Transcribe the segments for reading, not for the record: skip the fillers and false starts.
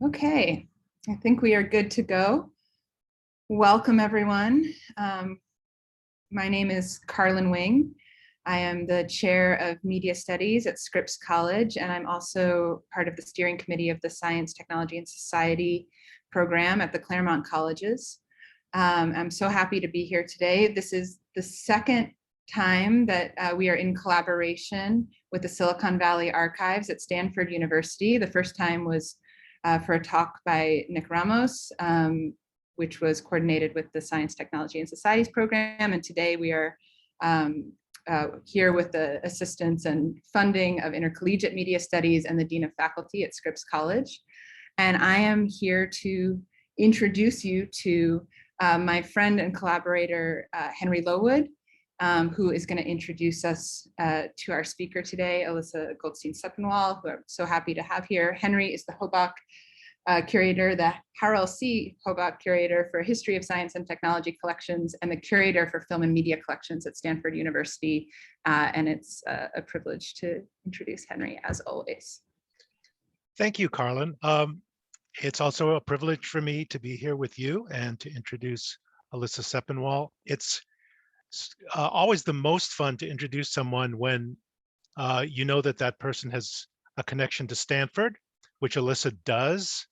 Okay, I think we are good to go. Welcome, everyone. My name is Carlin Wing. I am the chair of media studies at Scripps College, and I'm also part of the steering committee of the Science, Technology, and Society program at the Claremont Colleges. I'm so happy to be here today. This is the second time that we are in collaboration with the Silicon Valley Archives at Stanford University. The first time was for a talk by Nick Ramos, which was coordinated with the Science, Technology, and Societies program. And today we are here with the assistance and funding of Intercollegiate Media Studies and the Dean of Faculty at Scripps College. And I am here to introduce you to my friend and collaborator, Henry Lowood, who is going to introduce us to our speaker today, Alyssa Goldstein Sepinwall, who I'm so happy to have here. Henry is the Hobach curator, the Harrell C. Hobach curator for History of Science and Technology collections, and the curator for Film and Media collections at Stanford University. And it's a privilege to introduce Henry, as always. Thank you, Carlin. It's also a privilege for me to be here with you and to introduce Alyssa Sepinwall. It's always the most fun to introduce someone when you know that that person has a connection to Stanford, which Alyssa does.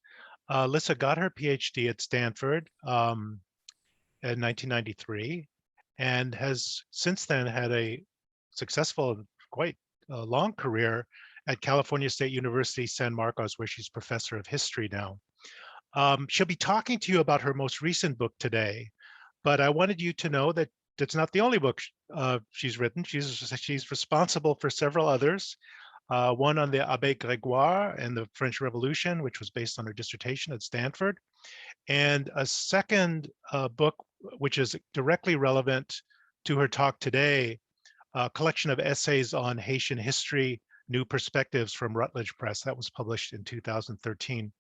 Alyssa got her PhD at Stanford in 1993 and has since then had a successful, quite long career at California State University, San Marcos, where she's professor of history now. She'll be talking to you about her most recent book today, but I wanted you to know that that's not the only book she's written. She's responsible for several others. One on the Abbé Grégoire and the French Revolution, which was based on her dissertation at Stanford, and a second book, which is directly relevant to her talk today, a collection of essays on Haitian history, New Perspectives from Routledge Press. That was published in 2013.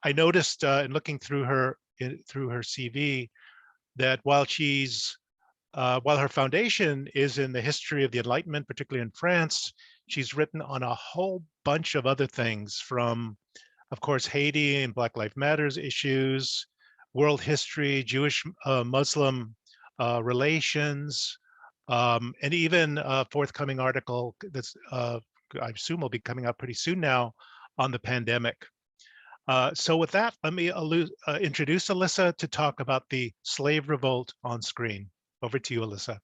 I noticed in looking through her CV that while her foundation is in the history of the Enlightenment, particularly in France, she's written on a whole bunch of other things from, of course, Haiti and Black Lives Matters issues, world history, Jewish-Muslim relations, and even a forthcoming article that's I assume will be coming out pretty soon now on the pandemic. So with that, let me introduce Alyssa to talk about the Slave Revolt on screen. Over to you, Alyssa.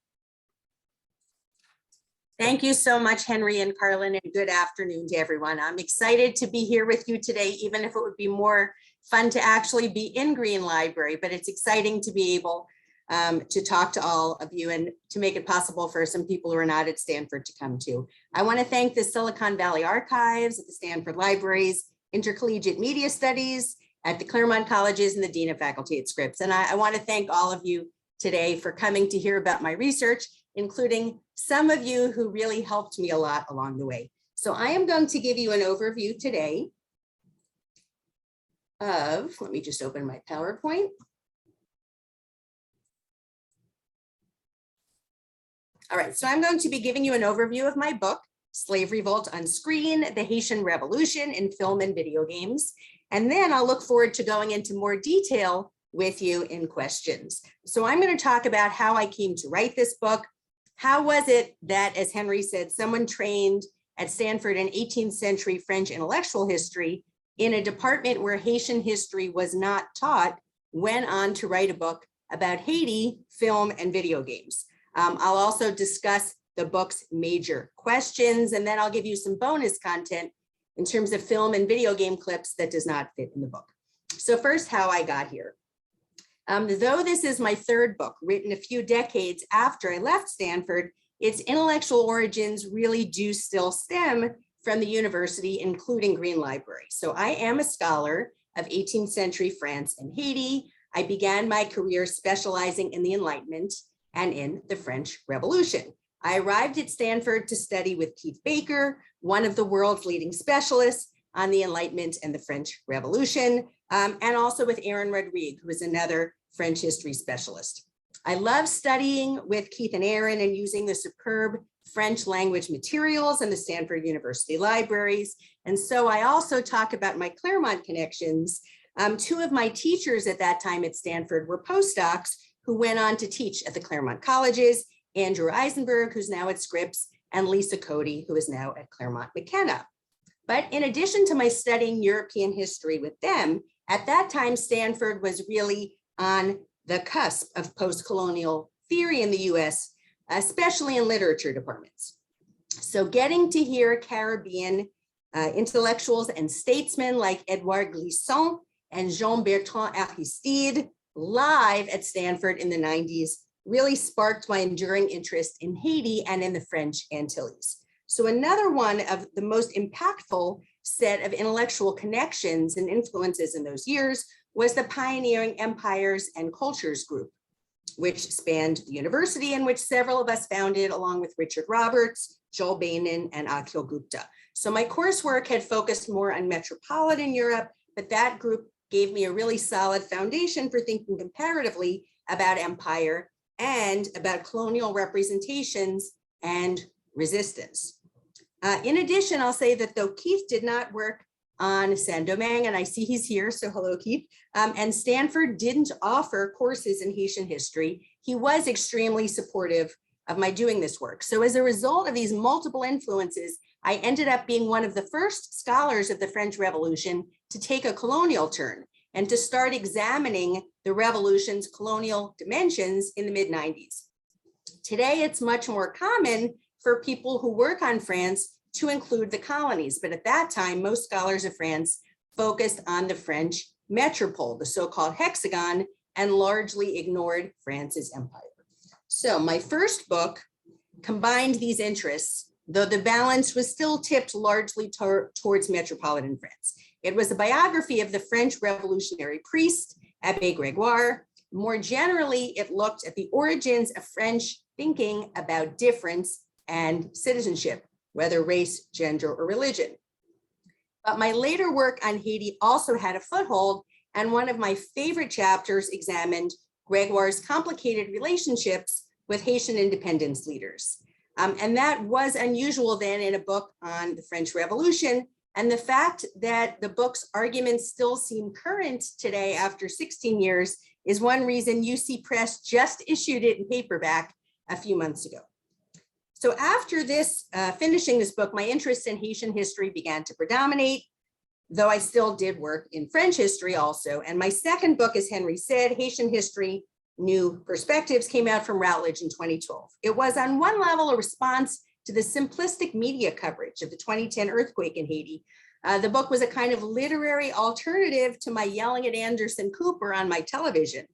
Thank you so much, Henry and Carlin, and good afternoon to everyone. I'm excited to be here with you today, even if it would be more fun to actually be in Green Library, but it's exciting to be able to talk to all of you and to make it possible for some people who are not at Stanford to come to. I want to thank the Silicon Valley Archives at the Stanford Libraries, Intercollegiate Media Studies at the Claremont Colleges, and the Dean of Faculty at Scripps. And I want to thank all of you today for coming to hear about my research, including some of you who really helped me a lot along the way. So I am going to give you an overview today of, let me just open my PowerPoint. All right, so I'm going to be giving you an overview of my book, Slave Revolt on Screen, the Haitian Revolution in Film and Video Games. And then I'll look forward to going into more detail with you in questions. So I'm going to talk about how I came to write this book. How was it that, as Henry said, someone trained at Stanford in 18th century French intellectual history in a department where Haitian history was not taught went on to write a book about Haiti, film, and video games. I'll also discuss the book's major questions, and then I'll give you some bonus content in terms of film and video game clips that does not fit in the book. So first, how I got here. Though this is my third book, written a few decades after I left Stanford, its intellectual origins really do still stem from the university, including Green Library. So I am a scholar of 18th century France and Haiti. I began my career specializing in the Enlightenment and in the French Revolution. I arrived at Stanford to study with Keith Baker, one of the world's leading specialists on the Enlightenment and the French Revolution, and also with Aaron Rodrigue, who is another French history specialist. I love studying with Keith and Aaron and using the superb French language materials in the Stanford University libraries. And so I also talk about my Claremont connections. Two of my teachers at that time at Stanford were postdocs who went on to teach at the Claremont colleges, Andrew Eisenberg, who's now at Scripps, and Lisa Cody, who is now at Claremont McKenna. But in addition to my studying European history with them, at that time, Stanford was really on the cusp of post-colonial theory in the US, especially in literature departments. So getting to hear Caribbean intellectuals and statesmen like Edouard Glissant and Jean-Bertrand Aristide live at Stanford in the 90s really sparked my enduring interest in Haiti and in the French Antilles. So another one of the most impactful set of intellectual connections and influences in those years was the Pioneering Empires and Cultures group, which spanned the university and which several of us founded along with Richard Roberts, Joel Bainin, and Akhil Gupta. So my coursework had focused more on metropolitan Europe, but that group gave me a really solid foundation for thinking comparatively about empire and about colonial representations and resistance. In addition, I'll say that though Keith did not work on Saint-Domingue, and I see he's here, so hello, Keith, and Stanford didn't offer courses in Haitian history, he was extremely supportive of my doing this work. So as a result of these multiple influences, I ended up being one of the first scholars of the French Revolution to take a colonial turn and to start examining the revolution's colonial dimensions in the mid-90s. Today, it's much more common for people who work on France to include the colonies, but at that time, most scholars of France focused on the French metropole, the so-called hexagon, and largely ignored France's empire. So my first book combined these interests, though the balance was still tipped largely towards metropolitan France. It was a biography of the French revolutionary priest, Abbé Grégoire. More generally, it looked at the origins of French thinking about difference and citizenship, whether race, gender, or religion. But my later work on Haiti also had a foothold, and one of my favorite chapters examined Grégoire's complicated relationships with Haitian independence leaders. And that was unusual then in a book on the French Revolution. And the fact that the book's arguments still seem current today after 16 years is one reason UC Press just issued it in paperback a few months ago. So after this, finishing this book, my interest in Haitian history began to predominate, though I still did work in French history also. And my second book, as Henry said, Haitian History, New Perspectives, came out from Routledge in 2012. It was on one level a response to the simplistic media coverage of the 2010 earthquake in Haiti. The book was a kind of literary alternative to my yelling at Anderson Cooper on my television.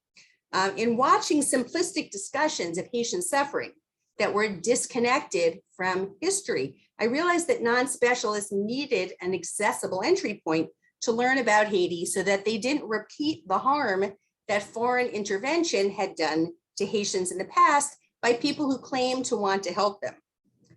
In watching simplistic discussions of Haitian suffering that were disconnected from history, I realized that non-specialists needed an accessible entry point to learn about Haiti so that they didn't repeat the harm that foreign intervention had done to Haitians in the past by people who claimed to want to help them.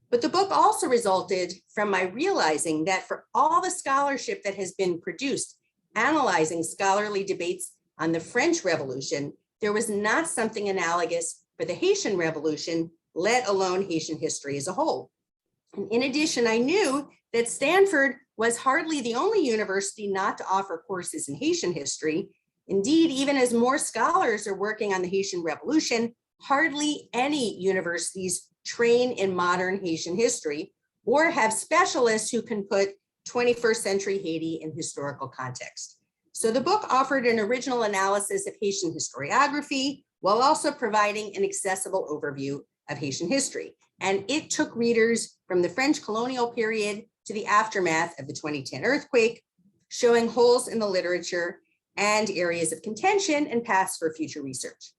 But the book also resulted from my realizing that for all the scholarship that has been produced, analyzing scholarly debates on the French Revolution, there was not something analogous for the Haitian Revolution, let alone Haitian history as a whole. And in addition, I knew that Stanford was hardly the only university not to offer courses in Haitian history. Indeed, even as more scholars are working on the Haitian Revolution, hardly any universities train in modern Haitian history or have specialists who can put 21st century Haiti in historical context. So the book offered an original analysis of Haitian historiography while also providing an accessible overview of Haitian history. And it took readers from the French colonial period to the aftermath of the 2010 earthquake, showing holes in the literature and areas of contention and paths for future research.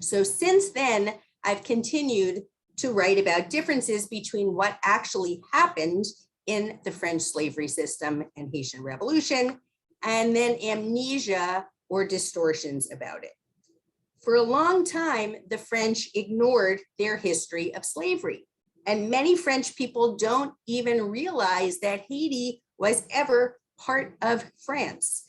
So since then, I've continued to write about differences between what actually happened in the French slavery system and Haitian Revolution, and then amnesia or distortions about it. For a long time, the French ignored their history of slavery, and many French people don't even realize that Haiti was ever part of France.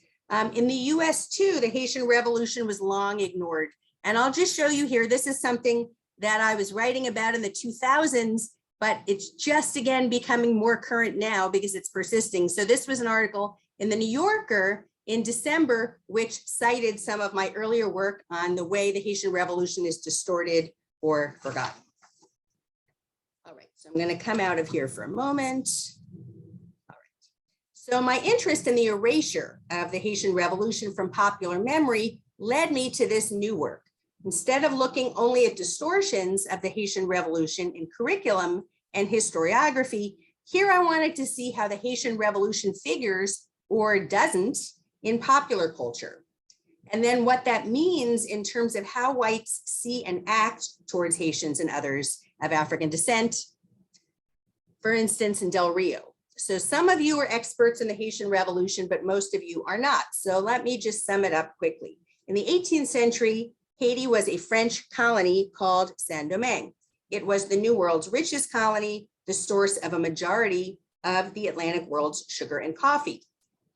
In the US too, the Haitian Revolution was long ignored. And I'll just show you here, this is something that I was writing about in the 2000s, but it's just again becoming more current now because it's persisting. So this was an article in the New Yorker in December, which cited some of my earlier work on the way the Haitian Revolution is distorted or forgotten. All right, so I'm going to come out of here for a moment. All right. So my interest in the erasure of the Haitian Revolution from popular memory led me to this new work. Instead of looking only at distortions of the Haitian Revolution in curriculum and historiography, here I wanted to see how the Haitian Revolution figures or doesn't in popular culture. And then what that means in terms of how whites see and act towards Haitians and others of African descent, for instance, in Del Rio. So some of you are experts in the Haitian Revolution, but most of you are not. So let me just sum it up quickly. In the 18th century, Haiti was a French colony called Saint-Domingue. It was the New World's richest colony, the source of a majority of the Atlantic world's sugar and coffee.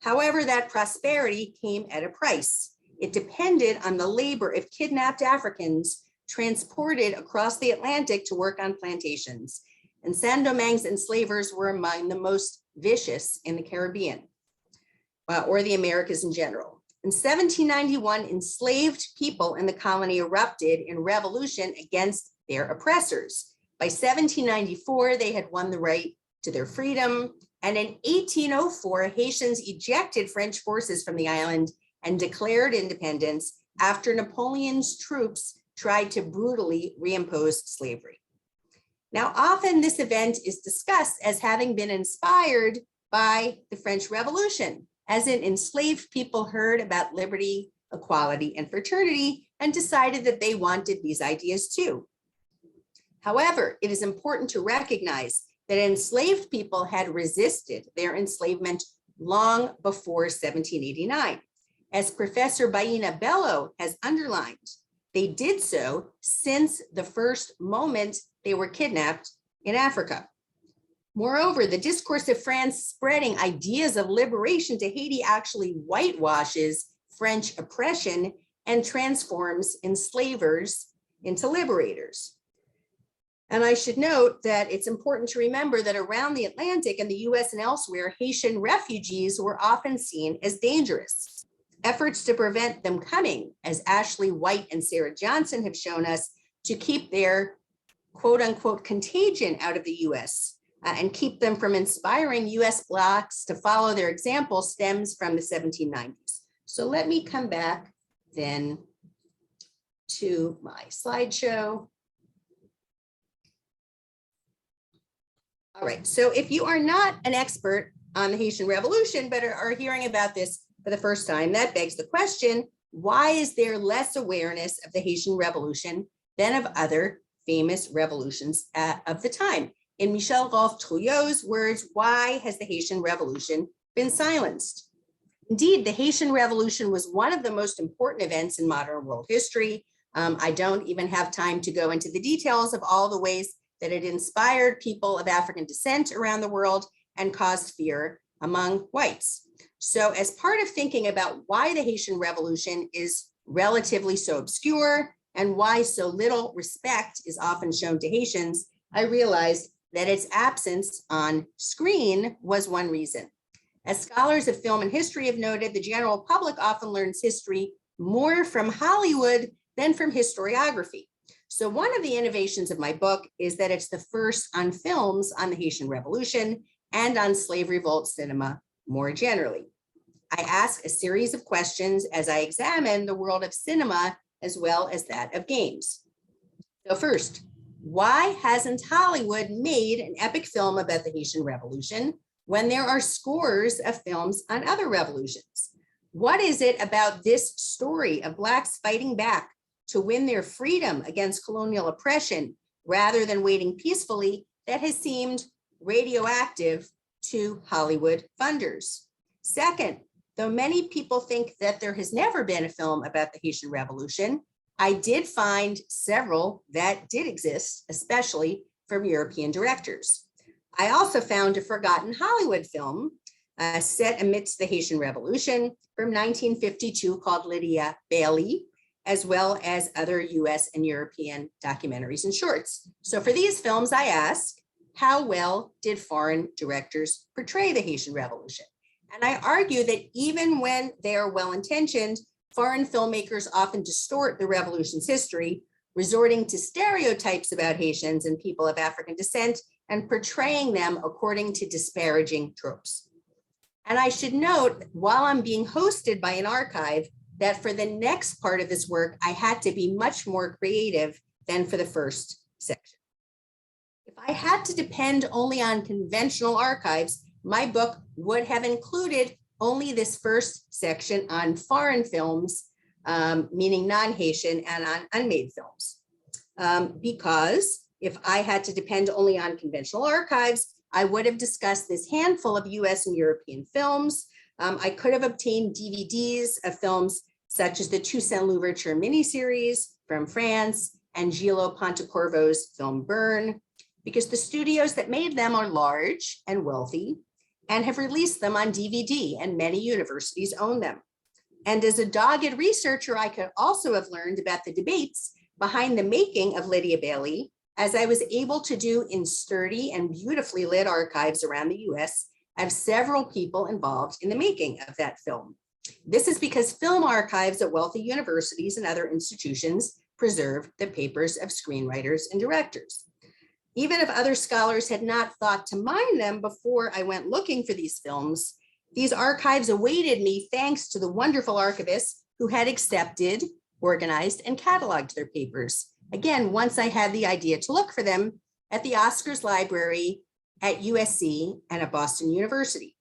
However, that prosperity came at a price. It depended on the labor of kidnapped Africans transported across the Atlantic to work on plantations. And Saint-Domingue's enslavers were among the most vicious in the Caribbean, or the Americas in general. In 1791, enslaved people in the colony erupted in revolution against their oppressors. By 1794, they had won the right to their freedom. And in 1804, Haitians ejected French forces from the island and declared independence after Napoleon's troops tried to brutally reimpose slavery. Now, often this event is discussed as having been inspired by the French Revolution, as in enslaved people heard about liberty, equality, and fraternity and decided that they wanted these ideas too. However, it is important to recognize that enslaved people had resisted their enslavement long before 1789. As Professor Baina Bello has underlined, they did so since the first moment they were kidnapped in Africa. Moreover, the discourse of France spreading ideas of liberation to Haiti actually whitewashes French oppression and transforms enslavers into liberators. And I should note that it's important to remember that around the Atlantic in the US and elsewhere, Haitian refugees were often seen as dangerous. Efforts to prevent them coming, as Ashley White and Sarah Johnson have shown us, to keep their quote unquote contagion out of the US and keep them from inspiring US blacks to follow their example stems from the 1790s. So let me come back then to my slideshow. All right, so if you are not an expert on the Haitian Revolution, but are hearing about this for the first time, that begs the question, why is there less awareness of the Haitian Revolution than of other famous revolutions of the time? In Michel Rolfe-Trouillot's words, why has the Haitian Revolution been silenced? Indeed, the Haitian Revolution was one of the most important events in modern world history. I don't even have time to go into the details of all the ways that it inspired people of African descent around the world and caused fear among whites. So as part of thinking about why the Haitian Revolution is relatively so obscure and why so little respect is often shown to Haitians, I realized that its absence on screen was one reason. As scholars of film and history have noted, the general public often learns history more from Hollywood than from historiography. So one of the innovations of my book is that it's the first on films on the Haitian Revolution and on Slave Revolt cinema more generally. I ask a series of questions as I examine the world of cinema as well as that of games. So first, why hasn't Hollywood made an epic film about the Haitian Revolution when there are scores of films on other revolutions? What is it about this story of Blacks fighting back to win their freedom against colonial oppression rather than waiting peacefully that has seemed radioactive to Hollywood funders? Second, though many people think that there has never been a film about the Haitian Revolution, I did find several that did exist, especially from European directors. I also found a forgotten Hollywood film set amidst the Haitian Revolution from 1952 called Lydia Bailey. as well as other US and European documentaries and shorts. So for these films, I ask, how well did foreign directors portray the Haitian Revolution? And I argue that even when they are well-intentioned, foreign filmmakers often distort the revolution's history, resorting to stereotypes about Haitians and people of African descent and portraying them according to disparaging tropes. And I should note, while I'm being hosted by an archive, that for the next part of this work, I had to be much more creative than for the first section. If I had to depend only on conventional archives, my book would have included only this first section on foreign films, meaning non-Haitian, and on unmade films. Because if I had to depend only on conventional archives, I would have discussed this handful of US and European films. I could have obtained DVDs of films such as the Toussaint Louverture miniseries from France and Gillo Pontecorvo's film Burn, because the studios that made them are large and wealthy and have released them on DVD, and many universities own them. And as a dogged researcher, I could also have learned about the debates behind the making of Lydia Bailey, as I was able to do in sturdy and beautifully lit archives around the US of several people involved in the making of that film. This is because film archives at wealthy universities and other institutions preserve the papers of screenwriters and directors. Even if other scholars had not thought to mine them before I went looking for these films, these archives awaited me thanks to the wonderful archivists who had accepted, organized, and cataloged their papers. Again, once I had the idea to look for them at the Oscars Library at USC and at Boston University.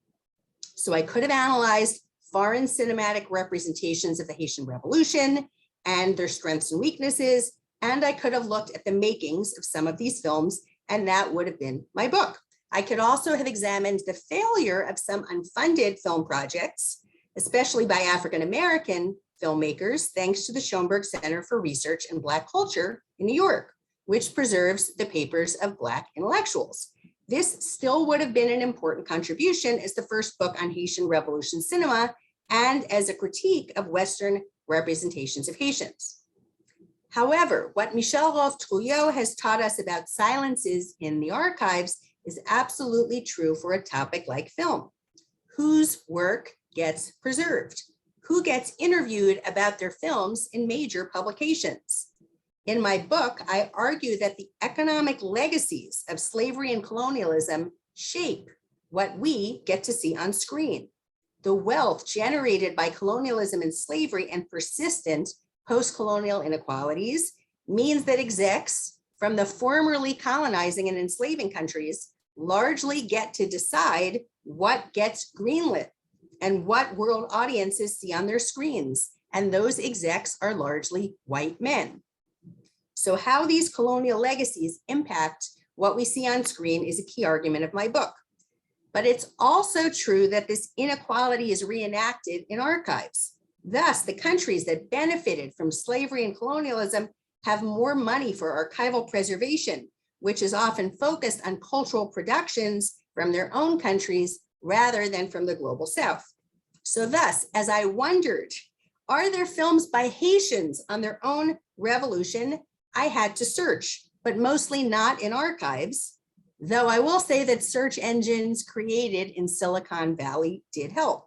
So I could have analyzed foreign cinematic representations of the Haitian Revolution and their strengths and weaknesses, and I could have looked at the makings of some of these films, and that would have been my book. I could also have examined the failure of some unfunded film projects, especially by African-American filmmakers, thanks to the Schoenberg Center for Research in Black Culture in New York, which preserves the papers of Black intellectuals. This still would have been an important contribution as the first book on Haitian Revolution cinema and as a critique of Western representations of Haitians. However, what Michel Rolfe-Trouillot has taught us about silences in the archives is absolutely true for a topic like film. Whose work gets preserved? Who gets interviewed about their films in major publications? In my book, I argue that the economic legacies of slavery and colonialism shape what we get to see on screen. The wealth generated by colonialism and slavery and persistent post-colonial inequalities means that execs from the formerly colonizing and enslaving countries largely get to decide what gets greenlit and what world audiences see on their screens. And those execs are largely white men. So how these colonial legacies impact what we see on screen is a key argument of my book. But it's also true that this inequality is reenacted in archives. Thus, the countries that benefited from slavery and colonialism have more money for archival preservation, which is often focused on cultural productions from their own countries rather than from the global South. So thus, as I wondered, are there films by Haitians on their own revolution? I had to search, but mostly not in archives, though I will say that search engines created in Silicon Valley did help.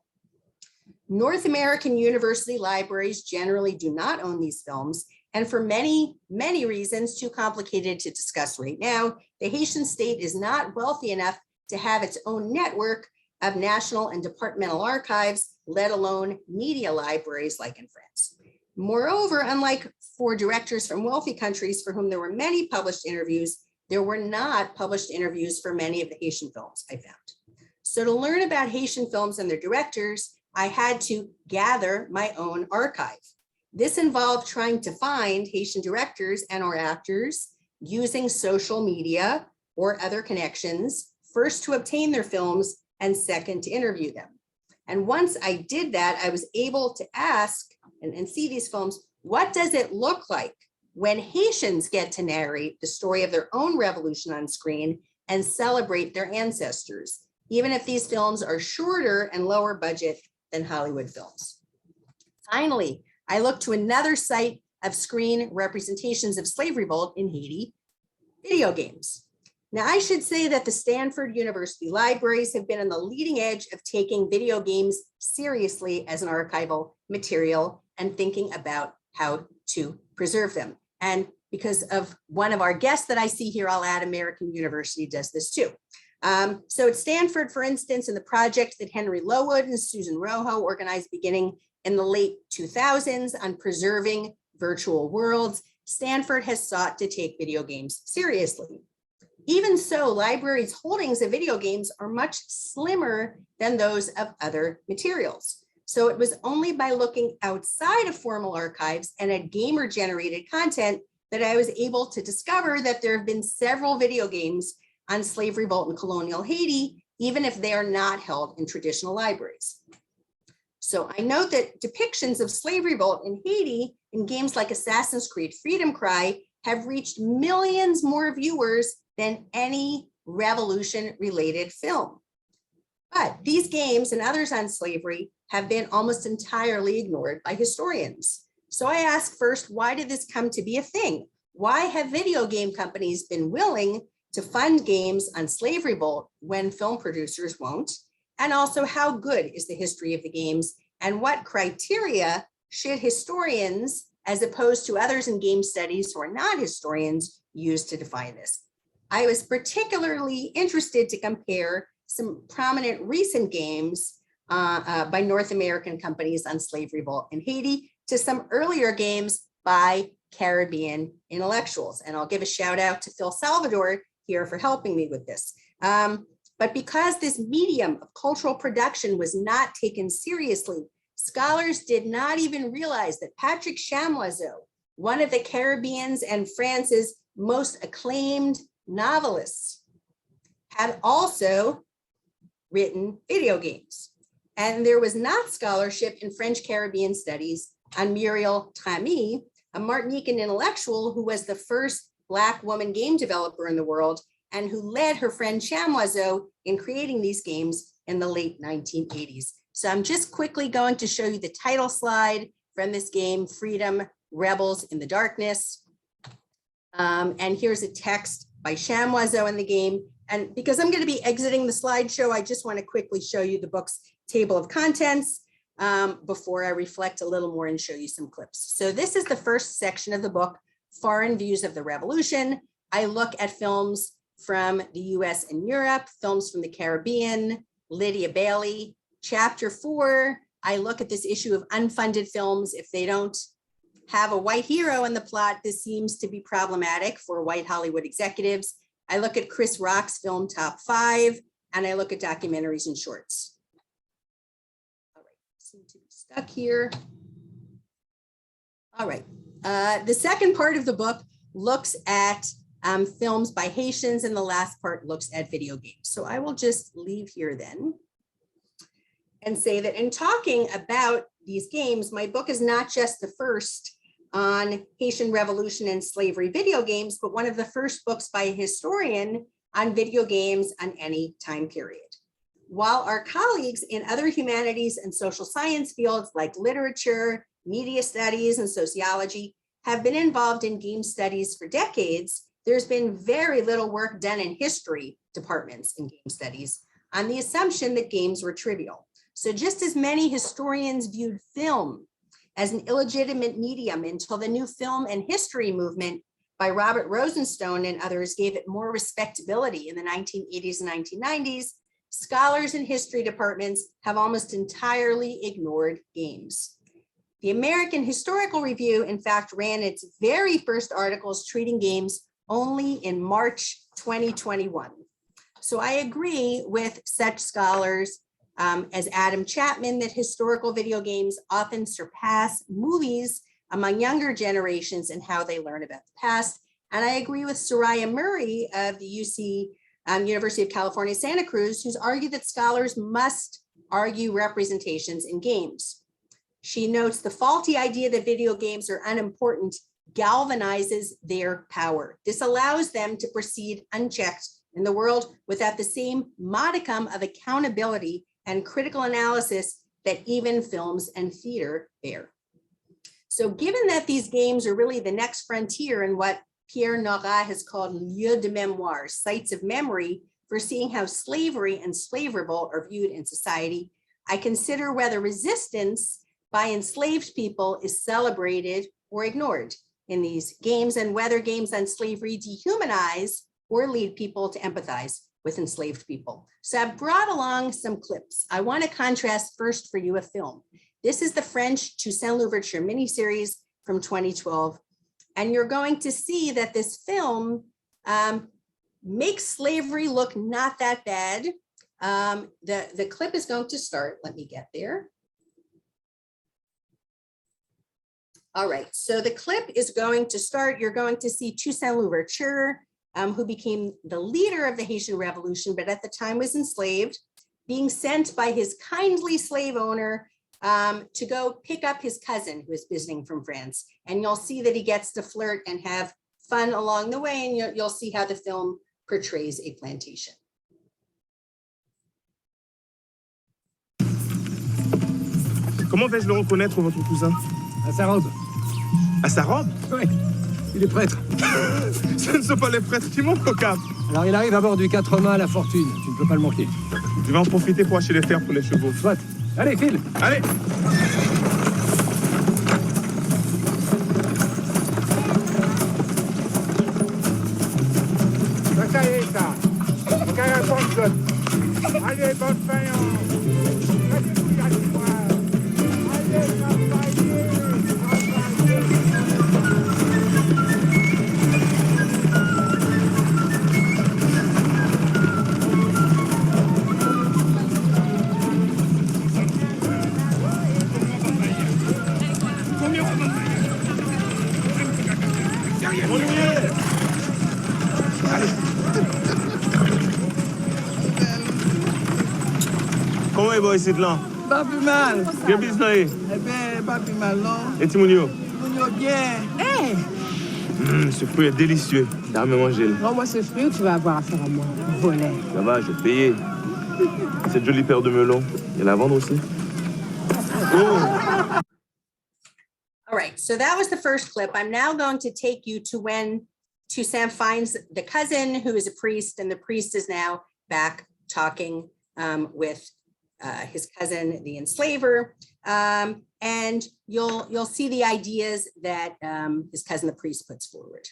North American university libraries generally do not own these films, and for many, many reasons too complicated to discuss right now, the Haitian state is not wealthy enough to have its own network of national and departmental archives, let alone media libraries like in France. Moreover, unlike for directors from wealthy countries for whom there were many published interviews, there were not published interviews for many of the Haitian films I found. So to learn about Haitian films and their directors, I had to gather my own archive. This involved trying to find Haitian directors and or actors using social media or other connections, first to obtain their films and second to interview them. And once I did that, I was able to ask and see these films, what does it look like when Haitians get to narrate the story of their own revolution on screen and celebrate their ancestors, even if these films are shorter and lower budget than Hollywood films? Finally, I looked to another site of screen representations of slave revolt in Haiti video games. Now, I should say that the Stanford University libraries have been on the leading edge of taking video games seriously as an archival material and thinking about how to preserve them. And because of one of our guests that I see here, I'll add American University does this too. So at Stanford, for instance, in the project that Henry Lowood and Susan Rojo organized beginning in the late 2000s on preserving virtual worlds, Stanford has sought to take video games seriously. Even so, libraries' holdings of video games are much slimmer than those of other materials. So it was only by looking outside of formal archives and at gamer-generated content that I was able to discover that there have been several video games on slave revolt in colonial Haiti, even if they are not held in traditional libraries. So I note that depictions of slave revolt in Haiti in games like Assassin's Creed Freedom Cry have reached millions more viewers than any revolution-related film. But these games and others on slavery have been almost entirely ignored by historians. So I ask first, why did this come to be a thing? Why have video game companies been willing to fund games on slave revolt when film producers won't? And also, how good is the history of the games? And what criteria should historians, as opposed to others in game studies who are not historians, use to define this? I was particularly interested to compare some prominent recent games by North American companies on slave revolt in Haiti to some earlier games by Caribbean intellectuals. And I'll give a shout out to Phil Salvador here for helping me with this. But because this medium of cultural production was not taken seriously, scholars did not even realize that Patrick Chamoiseau, one of the Caribbean's and France's most acclaimed novelists, had also written video games. And there was not scholarship in French Caribbean studies on Muriel Tramy, a Martinican intellectual who was the first Black woman game developer in the world and who led her friend Chamoiseau in creating these games in the late 1980s. So I'm just quickly going to show you the title slide from this game, Freedom, Rebels in the Darkness. And here's a text by Chamoiseau in the game. And because I'm going to be exiting the slideshow, I just want to quickly show you the book's table of contents before I reflect a little more and show you some clips. So this is the first section of the book, Foreign Views of the Revolution. I look at films from the US and Europe, films from the Caribbean, Lydia Bailey. Chapter 4, I look at this issue of unfunded films. If they don't have a white hero in the plot, this seems to be problematic for white Hollywood executives. I look at Chris Rock's film Top 5, and I look at documentaries and shorts. All right, seem to be stuck here. All right, the second part of the book looks at films by Haitians, and the last part looks at video games. So I will just leave here then and say that in talking about these games, my book is not just the first on Haitian Revolution and slavery video games, but one of the first books by a historian on video games on any time period. While our colleagues in other humanities and social science fields like literature, media studies, and sociology have been involved in game studies for decades, there's been very little work done in history departments in game studies on the assumption that games were trivial. So just as many historians viewed film as an illegitimate medium until the new film and history movement by Robert Rosenstone and others gave it more respectability in the 1980s and 1990s, scholars in history departments have almost entirely ignored games. The American Historical Review, in fact, ran its very first articles treating games only in March 2021. So I agree with such scholars as Adam Chapman that historical video games often surpass movies among younger generations in how they learn about the past. And I agree with Soraya Murray of the UC University of California, Santa Cruz, who's argued that scholars must argue representations in games. She notes the faulty idea that video games are unimportant galvanizes their power. This allows them to proceed unchecked in the world without the same modicum of accountability and critical analysis that even films and theater bear. So given that these games are really the next frontier in what Pierre Nora has called lieux de mémoire, sites of memory, for seeing how slavery and slave revolt are viewed in society, I consider whether resistance by enslaved people is celebrated or ignored in these games, and whether games on slavery dehumanize or lead people to empathize with enslaved people. So I've brought along some clips. I want to contrast first for you a film. This is the French Toussaint Louverture miniseries from 2012. And you're going to see that this film makes slavery look not that bad. The clip is going to start. Let me get there. All right, so the clip is going to start. You're going to see Toussaint Louverture, who became the leader of the Haitian Revolution, but at the time was enslaved, being sent by his kindly slave owner to go pick up his cousin who is visiting from France. And you'll see that he gets to flirt and have fun along the way, and you'll see how the film portrays a plantation. Comment vais-je le reconnaître, votre cousin? À sa robe. À sa robe? Oui, il est prêtre. Ce ne sont pas les prêtres qui manquent au cap. Alors il arrive à bord du 4 mains à la fortune. Tu ne peux pas le manquer. Je vais en profiter pour acheter les fers pour les chevaux. Soit. Allez, file. Allez! Ça y est, ça. Allez, bonne faïence. Allez, allez-moi. Allez, travaillez. Comment est ici de là? Pas plus mal. Bien bisnaï. Eh bien, pas plus mal, non? Et Timounio? Timounio, bien. Hey! Ce fruit est délicieux. T'as jamais mangé. Rends-moi ce fruit ou tu vas avoir affaire à moi. Volet. Ça va, je vais payer. Cette jolie paire de melons, il y en a à vendre aussi? Oh! All right, so that was the first clip. I'm now going to take you to when Toussaint finds the cousin who is a priest, and the priest is now back talking with his cousin, the enslaver, and you'll see the ideas that his cousin, the priest, puts forward.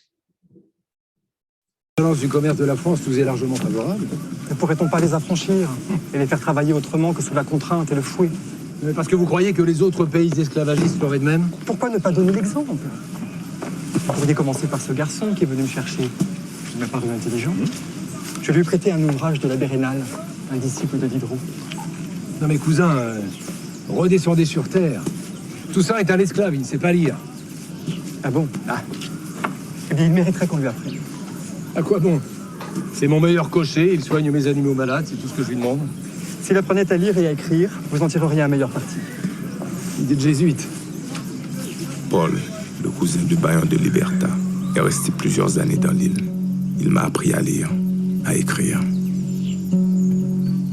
La balance du commerce de la France nous est largement favorable. Ne pourrait-on pas les affranchir et les faire travailler autrement que sous la contrainte et le fouet? Mais parce que vous croyez que les autres pays esclavagistes feraient de même? Pourquoi ne pas donner l'exemple? Vous pourriez commencer par ce garçon qui est venu me chercher. Je me paru intelligent. Je lui ai prêté un ouvrage de l'abbé Rénal, un disciple de Diderot. Non mais cousin, redescendez sur terre. Toussaint est un esclave, il ne sait pas lire. Ah bon? Ah. Eh bien, il mériterait qu'on lui apprenne. À quoi bon? C'est mon meilleur cocher, il soigne mes animaux malades, c'est tout ce que je lui demande. S'il apprenait à lire et à écrire, vous en tireriez un meilleur parti. Idée de jésuite. Paul, le cousin du baron de Liberta, est resté plusieurs années dans l'île. Il m'a appris à lire, à écrire.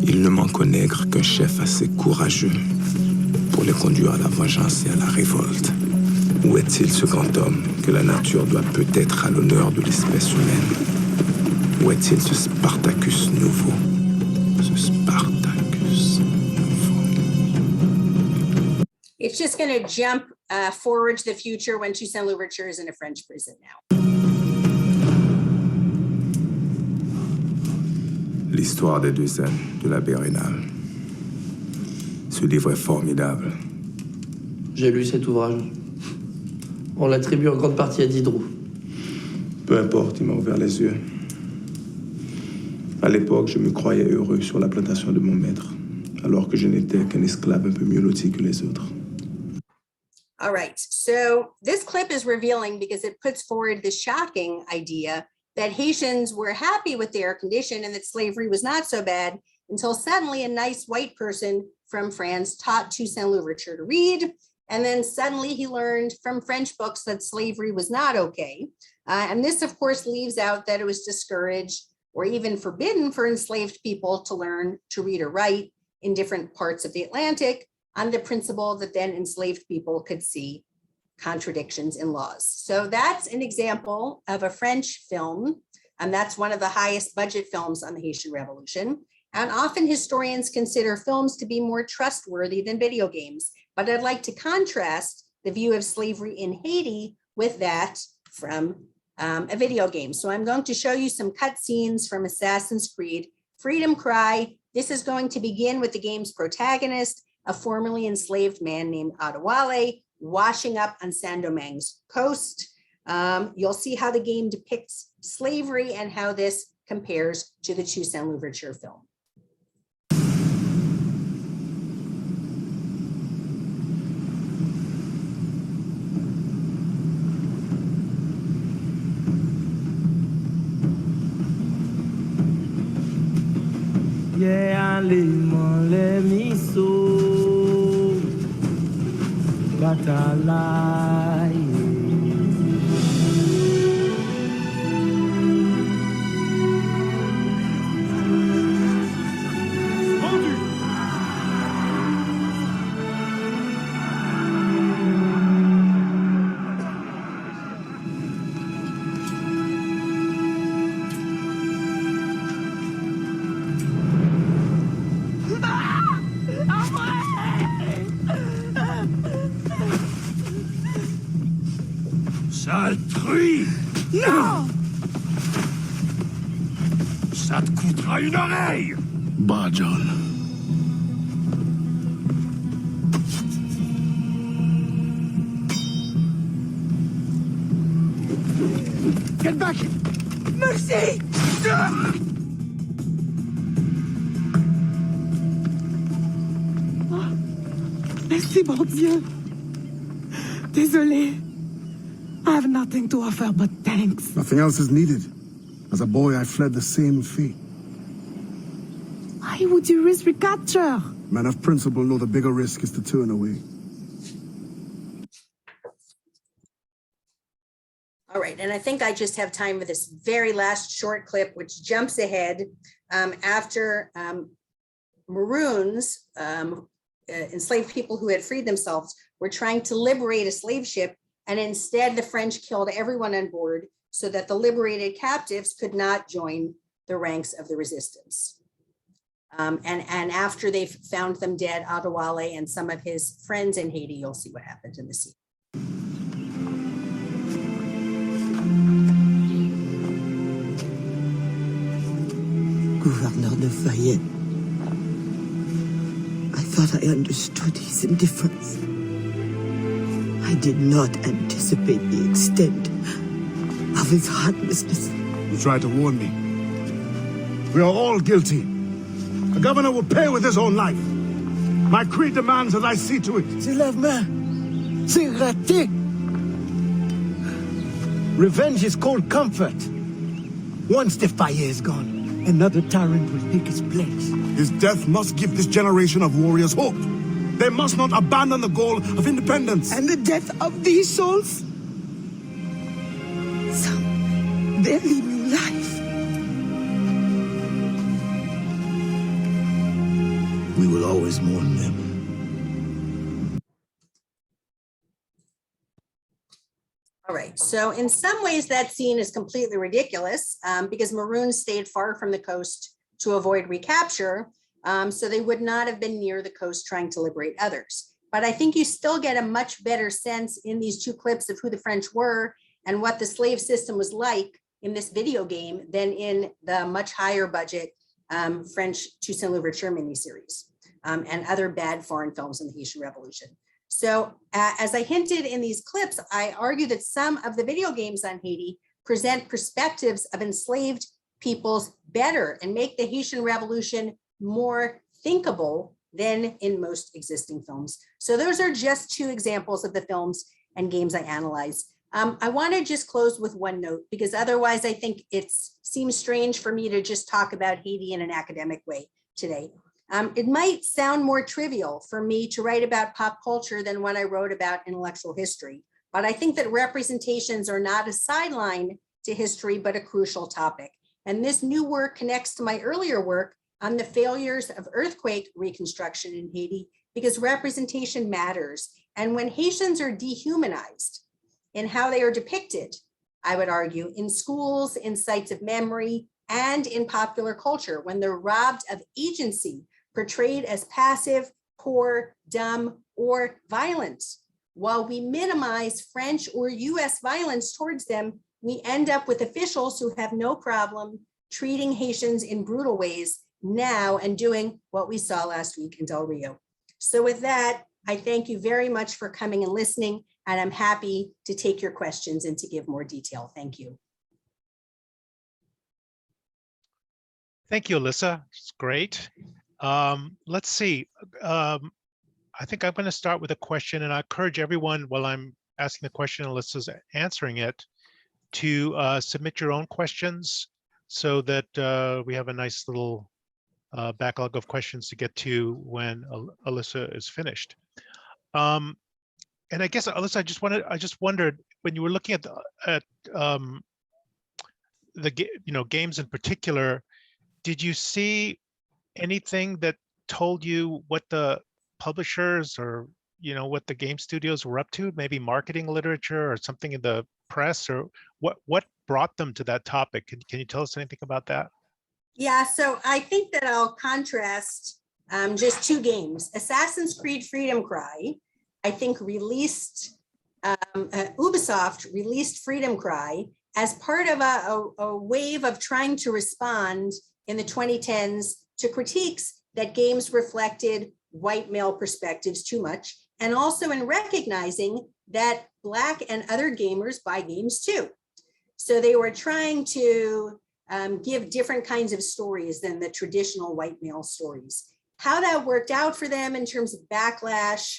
Il ne manque au nègre qu'un chef assez courageux pour les conduire à la vengeance et à la révolte. Où est-il ce grand homme que la nature doit peut-être à l'honneur de l'espèce humaine? Où est-il ce Spartacus nouveau? Ce Spartacus nouveau. It's just going to jump forward to the future when Toussaint Louverture is in a French prison now. L'histoire des deux scènes de l'abbé Rénal. Ce livre est formidable. J'ai lu cet ouvrage. On l'attribue en grande partie à Diderot. Peu importe, il m'a ouvert les yeux. À l'époque, je me croyais heureux sur la plantation de mon maître, alors que je n'étais qu'un esclave un peu mieux loti que les autres. All right, so this clip is revealing because it puts forward the shocking idea that Haitians were happy with their condition and that slavery was not so bad until suddenly a nice white person from France taught Toussaint Louverture to read. And then suddenly he learned from French books that slavery was not okay. And this, of course, leaves out that it was discouraged or even forbidden for enslaved people to learn to read or write in different parts of the Atlantic on the principle that then enslaved people could see contradictions in laws. So that's an example of a French film, and that's one of the highest budget films on the Haitian Revolution. And often historians consider films to be more trustworthy than video games. But I'd like to contrast the view of slavery in Haiti with that from a video game. So I'm going to show you some cutscenes from Assassin's Creed Freedom Cry. This is going to begin with the game's protagonist, a formerly enslaved man named Adewale, washing up on Saint-Domingue's coast. You'll see how the game depicts slavery and how this compares to the Toussaint Louverture film. Yeah, le miso, batalai. Sale truie! Non! Ça te coûtera une oreille! Bah, John. Get back! Merci! Oh, merci, bon Dieu. Désolé. I have nothing to offer but thanks. Nothing else is needed. As a boy, I fled the same fate. Why would you risk recapture? Men of principle know the bigger risk is to turn away. All right, and I think I just have time for this very last short clip, which jumps ahead after Maroons, enslaved people who had freed themselves, were trying to liberate a slave ship, and instead the French killed everyone on board so that the liberated captives could not join the ranks of the resistance. And after they found them dead, Adewale and some of his friends in Haiti, you'll see what happened in the sea. Gouverneur de Fayette. I thought I understood his indifference. I did not anticipate the extent of his heartlessness. You tried to warn me. We are all guilty. The governor will pay with his own life. My creed demands that I see to it. C'est la main. C'est raté. Revenge is cold comfort. Once the fire is gone, another tyrant will take his place. His death must give this generation of warriors hope. They must not abandon the goal of independence. And the death of these souls? Some barely knew life. We will always mourn them. All right, so in some ways that scene is completely ridiculous because Maroons stayed far from the coast to avoid recapture. So they would not have been near the coast trying to liberate others. But I think you still get a much better sense in these two clips of who the French were and what the slave system was like in this video game than in the much higher budget French Toussaint Louverture miniseries and other bad foreign films in the Haitian Revolution. So as I hinted in these clips, I argue that some of the video games on Haiti present perspectives of enslaved peoples better and make the Haitian Revolution more thinkable than in most existing films. So those are just two examples of the films and games I analyzed. I want to just close with one note, because otherwise I think it seems strange for me to just talk about Haiti in an academic way today. It might sound more trivial for me to write about pop culture than when I wrote about intellectual history, but I think that representations are not a sideline to history, but a crucial topic. And this new work connects to my earlier work on the failures of earthquake reconstruction in Haiti, because representation matters. And when Haitians are dehumanized in how they are depicted, I would argue, in schools, in sites of memory, and in popular culture, when they're robbed of agency, portrayed as passive, poor, dumb, or violent. While we minimize French or US violence towards them, we end up with officials who have no problem treating Haitians in brutal ways now and doing what we saw last week in Del Rio. So with that, I thank you very much for coming and listening, and I'm happy to take your questions and to give more detail. Thank you. Thank you, Alyssa. It's great. Let's see. I think I'm going to start with a question, and I encourage everyone while I'm asking the question, Alyssa's answering it, to submit your own questions so that we have a nice little backlog of questions to get to when Alyssa is finished. And I guess, Alyssa, I just wondered, when you were looking at the games in particular, did you see anything that told you what the publishers or what the game studios were up to? Maybe marketing literature or something in the press, or what brought them to that topic? Can you tell us anything about that? Yeah, so I think that I'll contrast just two games. Assassin's Creed Freedom Cry, I think Ubisoft released Freedom Cry as part of a wave of trying to respond in the 2010s to critiques that games reflected white male perspectives too much, and also in recognizing that Black and other gamers buy games too. So they were trying to give different kinds of stories than the traditional white male stories. How that worked out for them in terms of backlash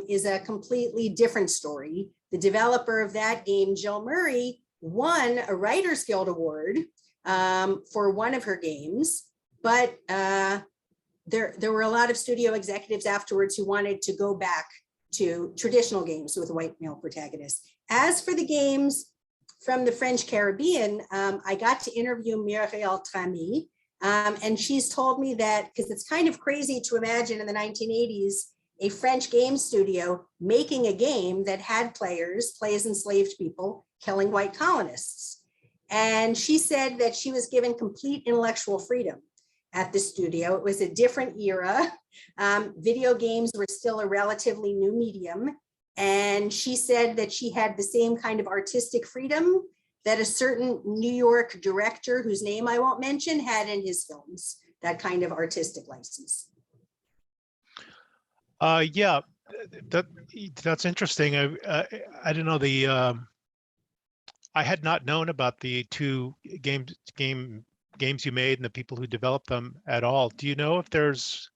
is a completely different story. The developer of that game, Jill Murray, won a Writers Guild Award for one of her games, but there were a lot of studio executives afterwards who wanted to go back to traditional games with white male protagonists. As for the games from the French Caribbean, I got to interview Muriel Tramy, and she's told me that, because it's kind of crazy to imagine in the 1980s, a French game studio making a game that had players play as enslaved people killing white colonists. And she said that she was given complete intellectual freedom at the studio. It was a different era. Video games were still a relatively new medium. And she said that she had the same kind of artistic freedom that a certain New York director, whose name I won't mention, had in his films, that kind of artistic license. Yeah, that's interesting. I don't know, I had not known about the two games you made and the people who developed them at all. Do you know if there's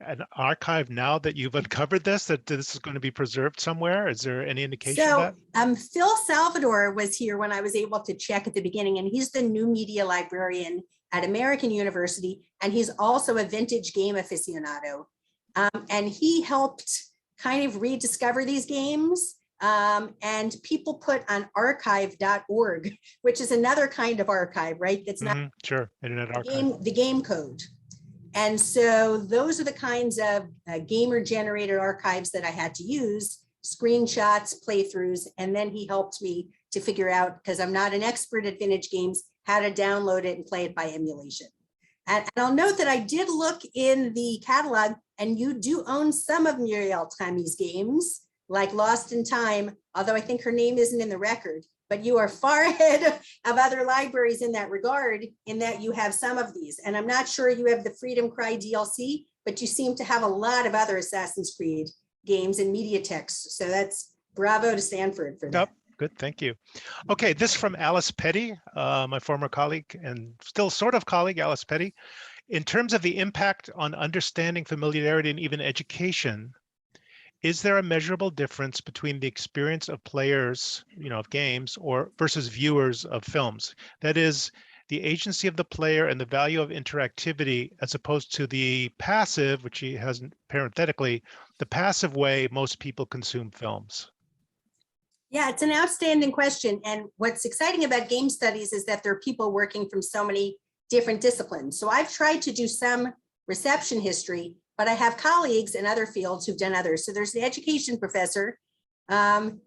an archive now that you've uncovered that this is going to be preserved somewhere? Is there any indication of that? Phil Salvador was here when I was able to check at the beginning, and he's the new media librarian at American University, and he's also a vintage game aficionado. And he helped kind of rediscover these games. And people put on archive.org, which is another kind of archive, right? That's not sure, Internet Archive. The game code. And so those are the kinds of gamer generated archives that I had to use, screenshots, playthroughs, and then he helped me to figure out, because I'm not an expert at vintage games, how to download it and play it by emulation. And I'll note that I did look in the catalog, and you do own some of Muriel Tramy's games, like Lost in Time, although I think her name isn't in the record, but you are far ahead of other libraries in that regard, in that you have some of these. And I'm not sure you have the Freedom Cry DLC, but you seem to have a lot of other Assassin's Creed games and Mediatex. So that's bravo to Stanford for that. Good, thank you. Okay, this from Alice Petty, my former colleague and still sort of colleague, Alice Petty. In terms of the impact on understanding, familiarity, and even education, is there a measurable difference between the experience of players, of games, or versus viewers of films? That is, the agency of the player and the value of interactivity, as opposed to the passive, which he has parenthetically, the passive way most people consume films. Yeah, it's an outstanding question. And what's exciting about game studies is that there are people working from so many different disciplines. So I've tried to do some reception history, but I have colleagues in other fields who've done others. So there's the education professor, and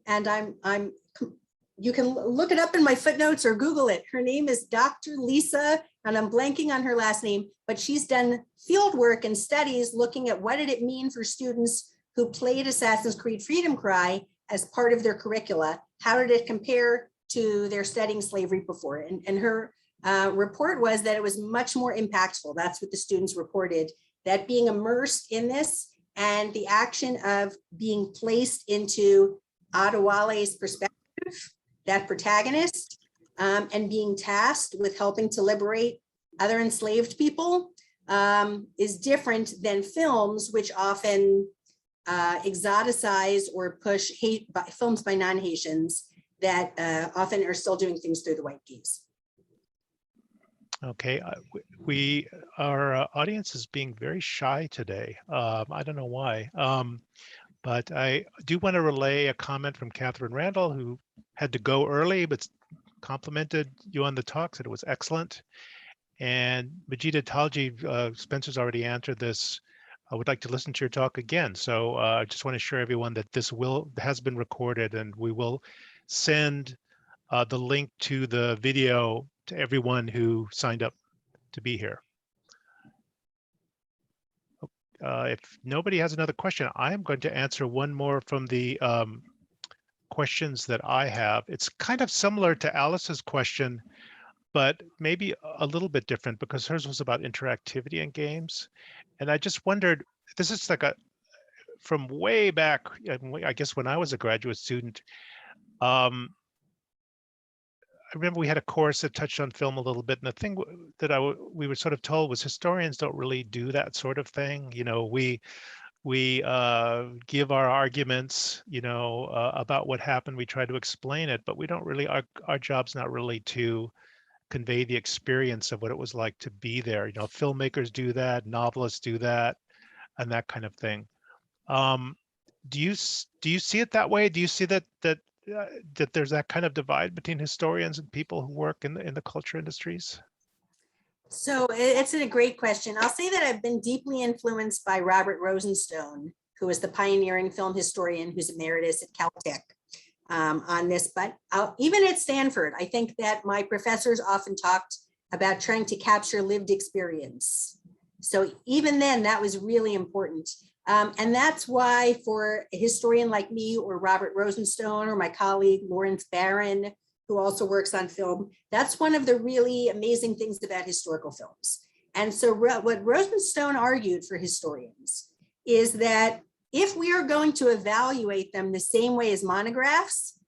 you can look it up in my footnotes or Google it. Her name is Dr. Lisa, and I'm blanking on her last name, but she's done field work and studies looking at what did it mean for students who played Assassin's Creed Freedom Cry as part of their curricula. How did it compare to their studying slavery before? And her report was that it was much more impactful. That's what the students reported, that being immersed in this and the action of being placed into Adewale's perspective, that protagonist, and being tasked with helping to liberate other enslaved people is different than films, which often exoticize or push hate by films by non-Haitians that often are still doing things through the white gaze. Okay, our audience is being very shy today. I don't know why, but I do want to relay a comment from Catherine Randall, who had to go early, but complimented you on the talk, said it was excellent. And Majida Talji, Spencer's already answered this. I would like to listen to your talk again. So I just want to assure everyone that this has been recorded, and we will send the link to the video to everyone who signed up to be here. If nobody has another question, I am going to answer one more from the questions that I have. It's kind of similar to Alice's question, but maybe a little bit different because hers was about interactivity in games. And I just wondered, this is like from way back, I guess when I was a graduate student, I remember we had a course that touched on film a little bit, and the thing that we were sort of told was historians don't really do that sort of thing. You know, we give our arguments, you know, about what happened. We try to explain it, but we don't really. Our job's not really to convey the experience of what it was like to be there. You know, filmmakers do that, novelists do that, and that kind of thing. Do you see it that way? Do you see that there's that kind of divide between historians and people who work in the culture industries? So it's a great question. I'll say that I've been deeply influenced by Robert Rosenstone, who is the pioneering film historian who's emeritus at Caltech on this. But even at Stanford, I think that my professors often talked about trying to capture lived experience. So even then, that was really important. And that's why for a historian like me or Robert Rosenstone or my colleague Lawrence Barron, who also works on film, that's one of the really amazing things about historical films. And so what Rosenstone argued for historians is that if we are going to evaluate them the same way as monographs,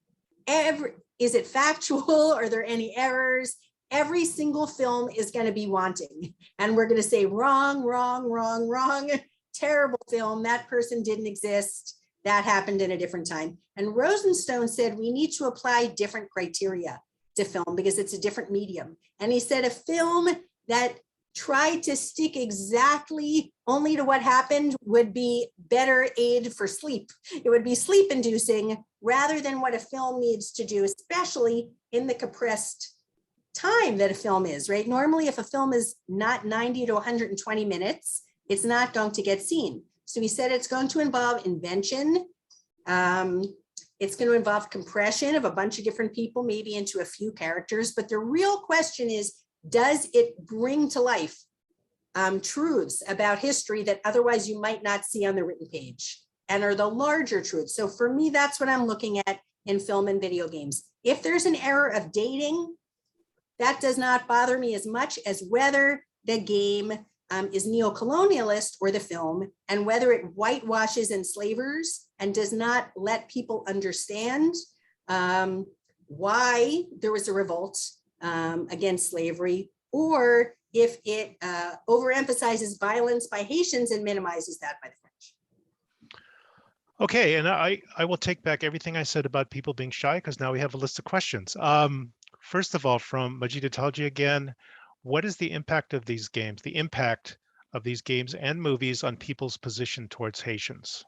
is it factual? Are there any errors? Every single film is going to be wanting. And we're going to say wrong, wrong, wrong, wrong. Terrible film, that person didn't exist, that happened in a different time. And Rosenstone said we need to apply different criteria to film because it's a different medium. And he said a film that tried to stick exactly only to what happened would be better aid for sleep. It would be sleep inducing rather than what a film needs to do, especially in the compressed time that a film is, right? Normally, if a film is not 90 to 120 minutes, it's not going to get seen. So he said it's going to involve invention. It's going to involve compression of a bunch of different people, maybe into a few characters. But the real question is, does it bring to life truths about history that otherwise you might not see on the written page, and are the larger truths? So for me, that's what I'm looking at in film and video games. If there's an error of dating, that does not bother me as much as whether the game is neo-colonialist or the film, and whether it whitewashes enslavers and does not let people understand why there was a revolt against slavery, or if it overemphasizes violence by Haitians and minimizes that by the French. Okay, and I will take back everything I said about people being shy, because now we have a list of questions. First of all, from Majida Talji again, what is the impact of these games, and movies on people's position towards Haitians?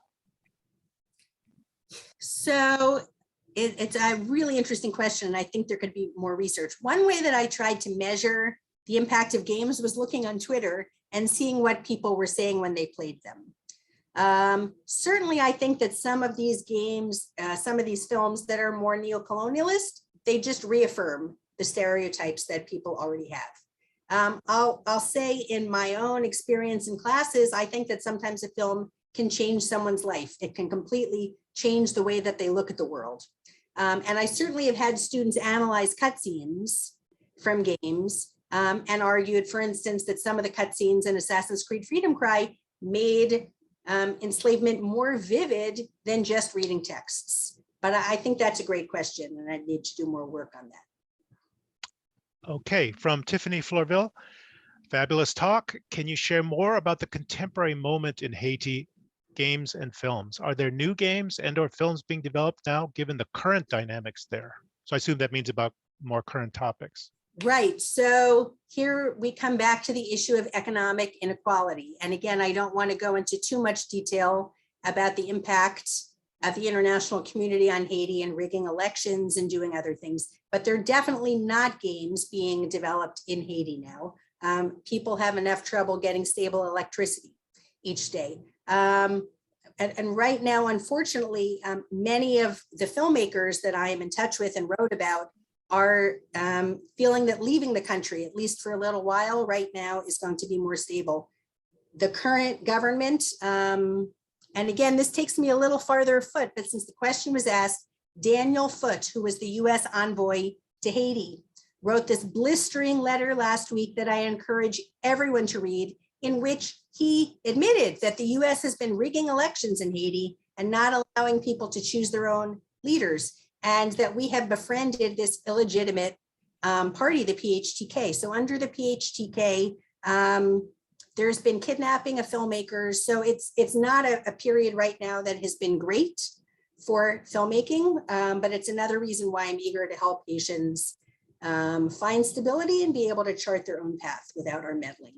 So it's a really interesting question. And I think there could be more research. One way that I tried to measure the impact of games was looking on Twitter and seeing what people were saying when they played them. Certainly, I think that some of these games, some of these films that are more neo-colonialist, they just reaffirm the stereotypes that people already have. I'll say in my own experience in classes, I think that sometimes a film can change someone's life. It can completely change the way that they look at the world. And I certainly have had students analyze cutscenes from games and argued, for instance, that some of the cutscenes in Assassin's Creed Freedom Cry made enslavement more vivid than just reading texts. But I think that's a great question, and I need to do more work on that. Okay, from Tiffany Florville, fabulous talk. Can you share more about the contemporary moment in Haiti, games and films? Are there new games and or films being developed now given the current dynamics there? So I assume that means about more current topics. Right, so here we come back to the issue of economic inequality. And again, I don't want to go into too much detail about the impact of the international community on Haiti and rigging elections and doing other things, but they're definitely not games being developed in Haiti now. People have enough trouble getting stable electricity each day. And right now, unfortunately, many of the filmmakers that I am in touch with and wrote about are feeling that leaving the country, at least for a little while right now, is going to be more stable. The current government, and again, this takes me a little farther afoot, but since the question was asked, Daniel Foote, who was the US envoy to Haiti, wrote this blistering letter last week that I encourage everyone to read, in which he admitted that the US has been rigging elections in Haiti and not allowing people to choose their own leaders, and that we have befriended this illegitimate party, the PHTK. So under the PHTK, there's been kidnapping of filmmakers. So it's not a period right now that has been great for filmmaking, but it's another reason why I'm eager to help Haitians find stability and be able to chart their own path without our meddling.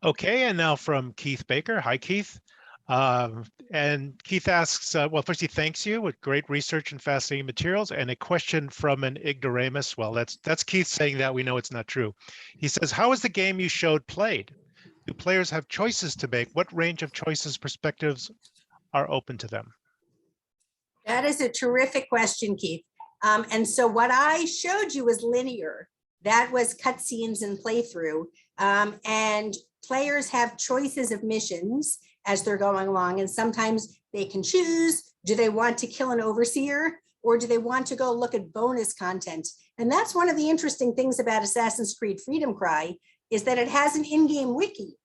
Okay, and now from Keith Baker. Hi, Keith. And Keith asks, well, first he thanks you with great research and fascinating materials, and a question from an ignoramus. Well, that's Keith saying that. We know it's not true. He says, how is the game you showed played? Do players have choices to make? What range of choices, perspectives are open to them? That is a terrific question, Keith. And so what I showed you was linear. That was cutscenes and playthrough. And players have choices of missions as they're going along. And sometimes they can choose, do they want to kill an overseer, or do they want to go look at bonus content? And that's one of the interesting things about Assassin's Creed Freedom Cry, is that it has an in-game wiki.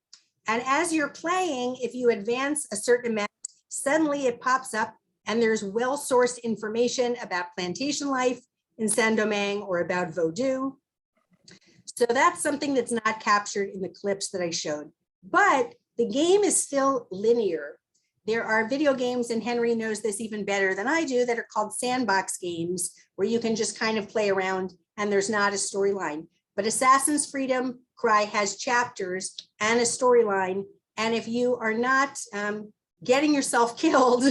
And as you're playing, if you advance a certain amount, suddenly it pops up and there's well-sourced information about plantation life in Saint-Domingue or about Vodou. So that's something that's not captured in the clips that I showed. But the game is still linear. There are video games, and Henry knows this even better than I do, that are called sandbox games, where you can just kind of play around and there's not a storyline. But Assassin's Freedom Cry has chapters and a storyline. And if you are not getting yourself killed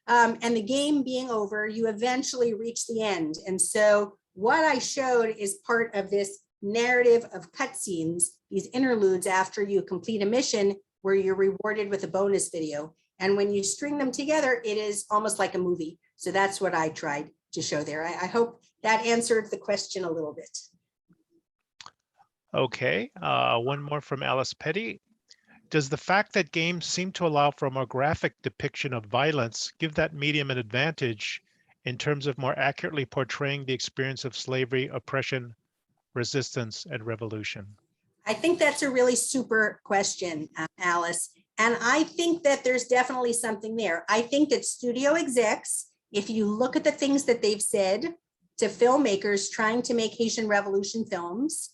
and the game being over, you eventually reach the end. And so what I showed is part of this narrative of cutscenes, these interludes after you complete a mission where you're rewarded with a bonus video. And when you string them together, it is almost like a movie. So that's what I tried to show there. I hope that answered the question a little bit. Okay, one more from Alice Petty. Does the fact that games seem to allow for a more graphic depiction of violence give that medium an advantage in terms of more accurately portraying the experience of slavery, oppression, resistance, and revolution? I think that's a really super question, Alice. And I think that there's definitely something there. I think that studio execs, if you look at the things that they've said to filmmakers trying to make Haitian Revolution films,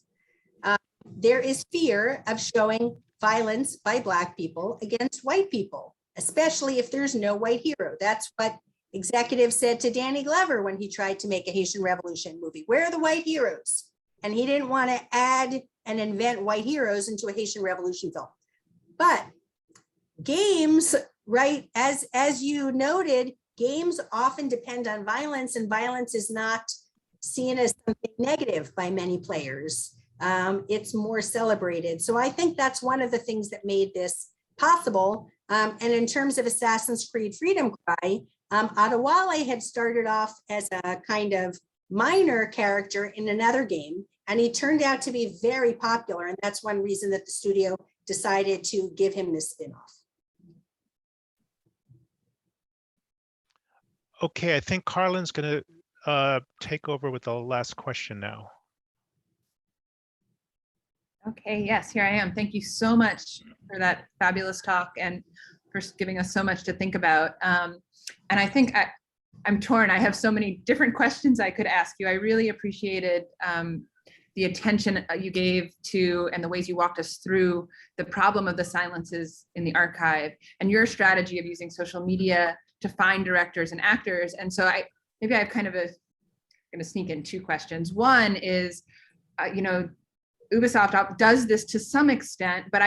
there is fear of showing violence by Black people against white people, especially if there's no white hero. That's what executives said to Danny Glover when he tried to make a Haitian Revolution movie. Where are the white heroes? And he didn't want to add and invent white heroes into a Haitian Revolution film. But games, right, as you noted, games often depend on violence, and violence is not seen as something negative by many players. It's more celebrated. So I think that's one of the things that made this possible. And in terms of Assassin's Creed Freedom Cry, Adewale had started off as a kind of minor character in another game, and he turned out to be very popular. And that's one reason that the studio decided to give him this spin-off. Okay, I think Carlin's going to take over with the last question now. Okay, yes, here I am. Thank you so much for that fabulous talk and for giving us so much to think about. And I think I'm torn. I have so many different questions I could ask you. I really appreciated the attention you gave to and the ways you walked us through the problem of the silences in the archive and your strategy of using social media to find directors and actors. And so maybe I have kind of going to sneak in two questions. One is, Ubisoft does this to some extent, but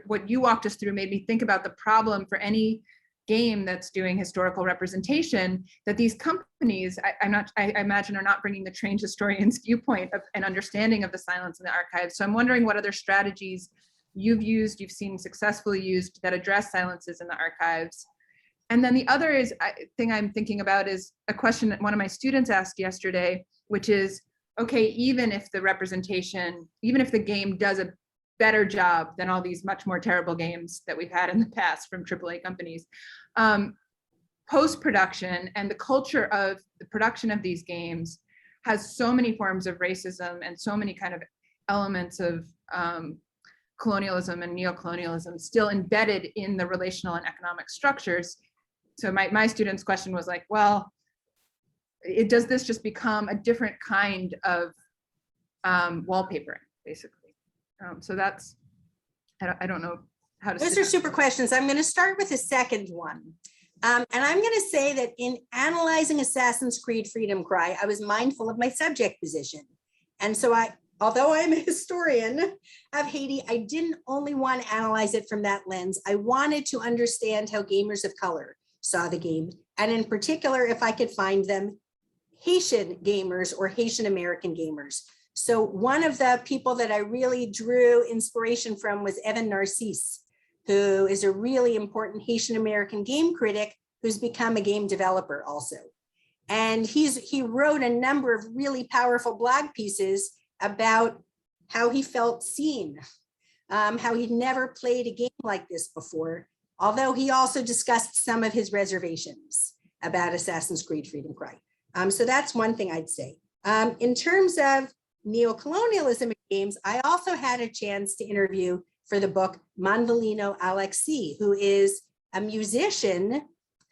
what you walked us through made me think about the problem for any game that's doing historical representation, that these companies, I imagine, are not bringing the trained historian's viewpoint of an understanding of the silence in the archive. So I'm wondering what other strategies you've seen successfully used that address silences in the archives. And then the other thing I'm thinking about is a question that one of my students asked yesterday, which is, okay, even if the game does a better job than all these much more terrible games that we've had in the past from AAA companies, post-production and the culture of the production of these games has so many forms of racism and so many kind of elements of colonialism and neocolonialism still embedded in the relational and economic structures. So my student's question was like, well, does this just become a different kind of wallpapering, basically? So that's, I don't know how to. Those are super questions. I'm going to start with the second one. And I'm going to say that in analyzing Assassin's Creed Freedom Cry, I was mindful of my subject position. And so although I'm a historian of Haiti, I didn't only want to analyze it from that lens. I wanted to understand how gamers of color saw the game. And in particular, if I could find them, Haitian gamers or Haitian American gamers. So one of the people that I really drew inspiration from was Evan Narcisse, who is a really important Haitian American game critic who's become a game developer also. And he wrote a number of really powerful blog pieces about how he felt seen, how he'd never played a game like this before, although he also discussed some of his reservations about Assassin's Creed Freedom Cry. So that's one thing I'd say. In terms of neocolonialism in games, I also had a chance to interview for the book Manvelino Alexis, who is a musician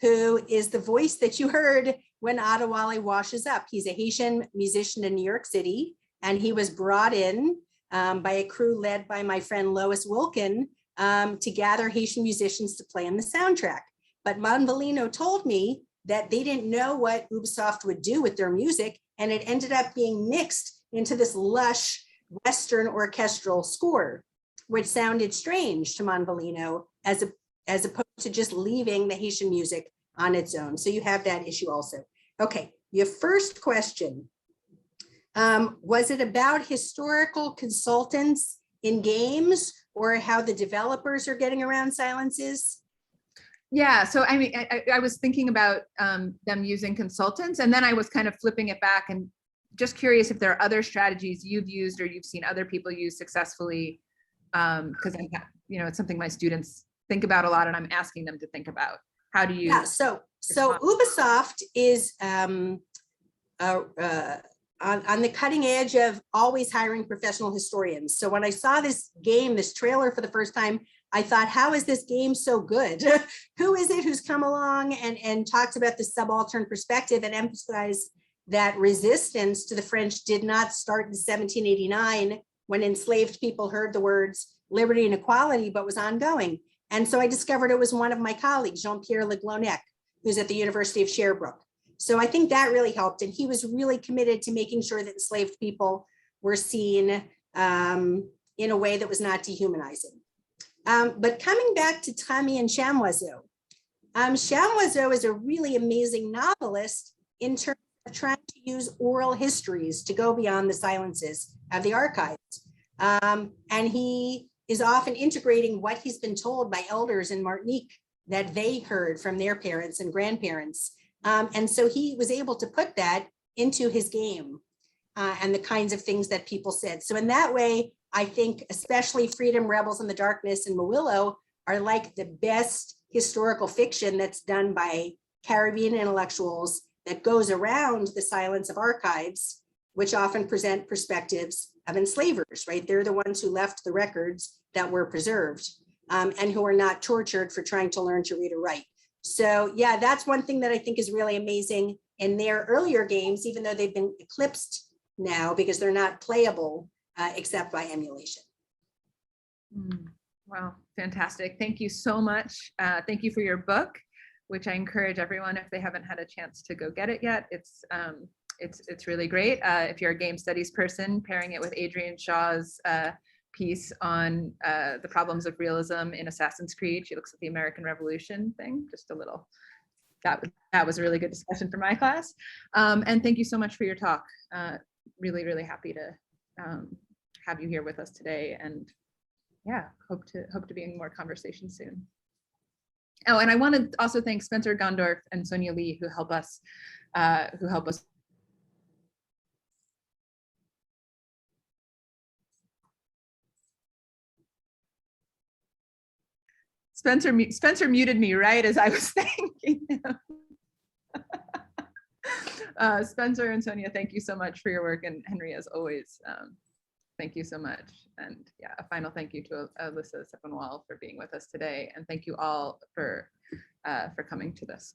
who is the voice that you heard when Adewale washes up. He's a Haitian musician in New York City, and he was brought in by a crew led by my friend Lois Wilkin to gather Haitian musicians to play on the soundtrack. But Manvelino told me that they didn't know what Ubisoft would do with their music, and it ended up being mixed into this lush Western orchestral score, which sounded strange to Manvelino as opposed to just leaving the Haitian music on its own. So you have that issue also. Okay, your first question, was it about historical consultants in games or how the developers are getting around silences? Yeah, so I mean, I was thinking about them using consultants, and then I was kind of flipping it back and just curious if there are other strategies you've used or you've seen other people use successfully, because it's something my students think about a lot, and I'm asking them to think about. How do you? Yeah, so Ubisoft is on the cutting edge of always hiring professional historians. So when I saw this trailer for the first time, I thought, how is this game so good? Who is it who's come along and talks about the subaltern perspective and emphasized that resistance to the French did not start in 1789 when enslaved people heard the words liberty and equality, but was ongoing. And so I discovered it was one of my colleagues, Jean-Pierre Le Glonec, who's at the University of Sherbrooke. So I think that really helped. And he was really committed to making sure that enslaved people were seen in a way that was not dehumanizing. But coming back to Tramy and Chamoiseau, Chamoiseau is a really amazing novelist in terms of trying to use oral histories to go beyond the silences of the archives. And he is often integrating what he's been told by elders in Martinique that they heard from their parents and grandparents. And so he was able to put that into his game and the kinds of things that people said. So in that way, I think especially Freedom, Rebels in the Darkness and Mawillo are like the best historical fiction that's done by Caribbean intellectuals that goes around the silence of archives, which often present perspectives of enslavers, right? They're the ones who left the records that were preserved and who are not tortured for trying to learn to read or write. So yeah, that's one thing that I think is really amazing in their earlier games, even though they've been eclipsed now because they're not playable except by emulation. Wow, fantastic. Thank you so much. Thank you for your book, which I encourage everyone, if they haven't had a chance to go get it yet, it's really great. If you're a game studies person, pairing it with Adrienne Shaw's piece on the problems of realism in Assassin's Creed. She looks at the American Revolution thing, just a little, that was a really good discussion for my class. And thank you so much for your talk. Really, really happy to have you here with us today, and yeah, hope to be in more conversation soon. Oh, and I want to also thank Spencer Gondorf and Sonia Lee who help us. Spencer muted me right as I was thanking him. Spencer and Sonia, thank you so much for your work, and Henry, as always, thank you so much. And yeah, a final thank you to Alyssa Sepinwall for being with us today, and thank you all for coming to this.